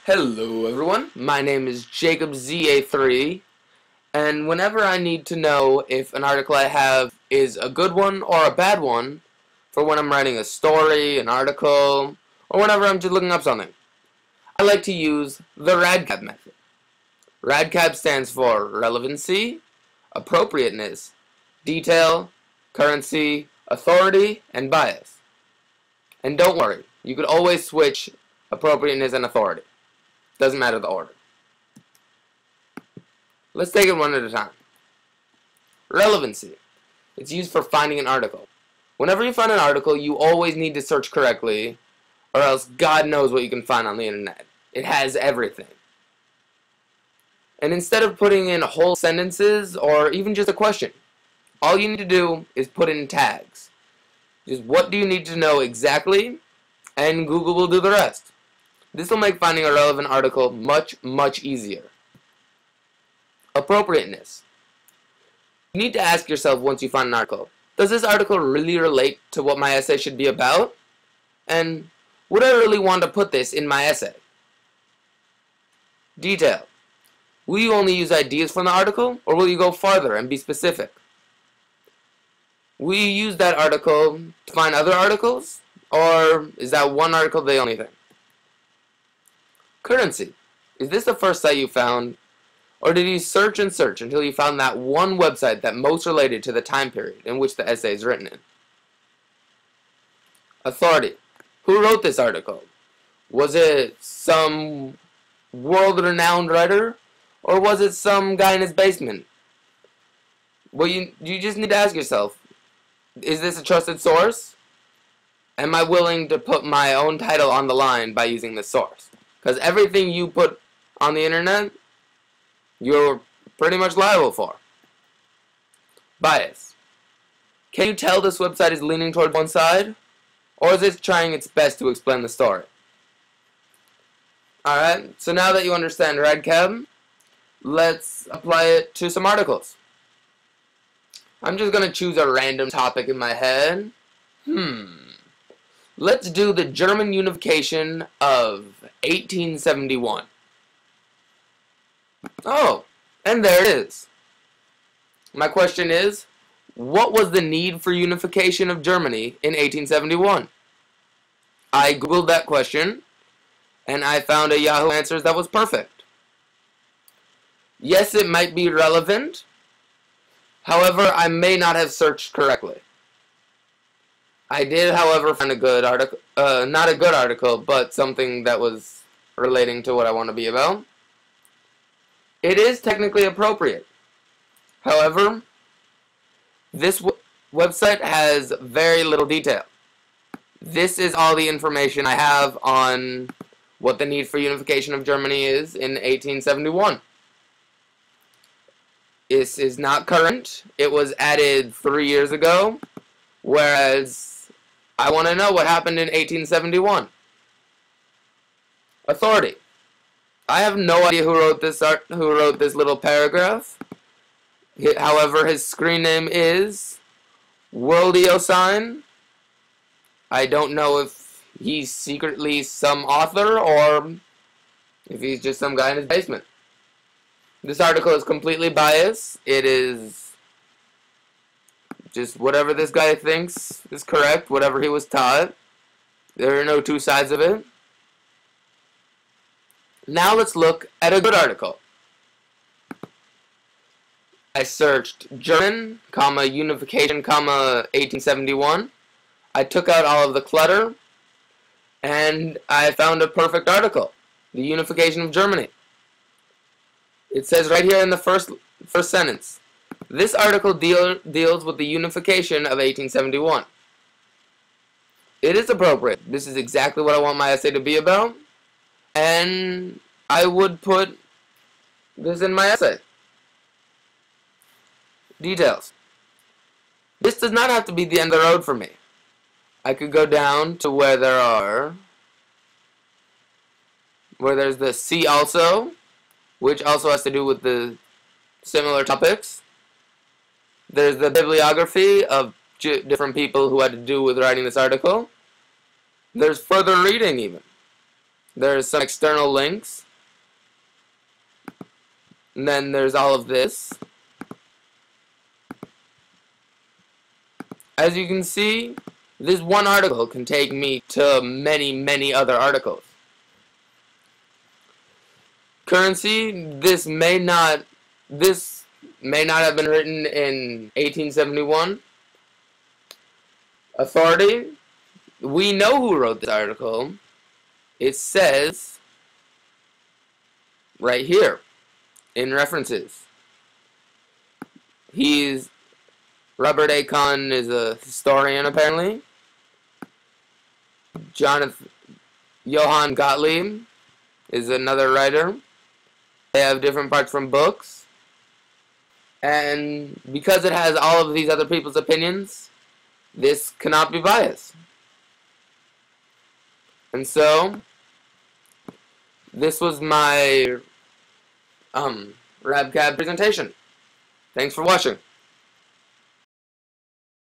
Hello everyone, my name is JACOBZA3, and whenever I need to know if an article I have is a good one or a bad one, for when I'm writing a story, an article, or whenever I'm just looking up something, I like to use the RADCAB method. RADCAB stands for relevancy, appropriateness, detail, currency, authority, and bias. And don't worry, you could always switch appropriateness and authority. Doesn't matter the order. Let's take it one at a time. Relevancy. It's used for finding an article. Whenever you find an article, you always need to search correctly, or else God knows what you can find on the internet. It has everything. And instead of putting in whole sentences, or even just a question, all you need to do is put in tags. Just what do you need to know exactly, and Google will do the rest. This will make finding a relevant article much, much easier. Appropriateness. You need to ask yourself once you find an article, does this article really relate to what my essay should be about? And would I really want to put this in my essay? Detail. Will you only use ideas from the article, or will you go farther and be specific? Will you use that article to find other articles, or is that one article the only thing? Currency. Is this the first site you found, or did you search and search until you found that one website that most related to the time period in which the essay is written in? Authority. Who wrote this article? Was it some world-renowned writer, or was it some guy in his basement? Well, you just need to ask yourself, is this a trusted source? Am I willing to put my own title on the line by using this source? Because everything you put on the internet, you're pretty much liable for. Bias. Can you tell this website is leaning towards one side? Or is it trying its best to explain the story? Alright, so now that you understand RADCAB, let's apply it to some articles. I'm just going to choose a random topic in my head. Let's do the German unification of 1871. Oh, and there it is. My question is, what was the need for unification of Germany in 1871? I googled that question, and I found a Yahoo Answers that was perfect. Yes, it might be relevant. However, I may not have searched correctly. I did, however, find a good article, not a good article, but something that was relating to what I want to be about. It is technically appropriate. However, this website has very little detail. This is all the information I have on what the need for unification of Germany is in 1871. This is not current. It was added 3 years ago, whereas I want to know what happened in 1871. Authority. I have no idea who wrote this little paragraph. However, his screen name is Worldio. I don't know if he's secretly some author or if he's just some guy in his basement. This article is completely biased. It is just whatever this guy thinks is correct, whatever he was taught. There are no two sides of it. Now let's look at a good article. I searched German, unification, 1871. I took out all of the clutter, and I found a perfect article. The unification of Germany. It says right here in the first sentence, this article deals with the unification of 1871. It is appropriate. This is exactly what I want my essay to be about, and I would put this in my essay. Details. This does not have to be the end of the road for me. I could go down to where there's the see also, which also has to do with the similar topics. There's the bibliography of different people who had to do with writing this article. There's further reading even. There's some external links. And then there's all of this. As you can see, this one article can take me to many, many other articles. Currency, this may not have been written in 1871. Authority, we know who wrote this article. It says right here in references. Robert A. Kahn is a historian, apparently. Johann Gottlieb is another writer. They have different parts from books. And because it has all of these other people's opinions, this cannot be biased. And so, this was my RADCAB presentation. Thanks for watching.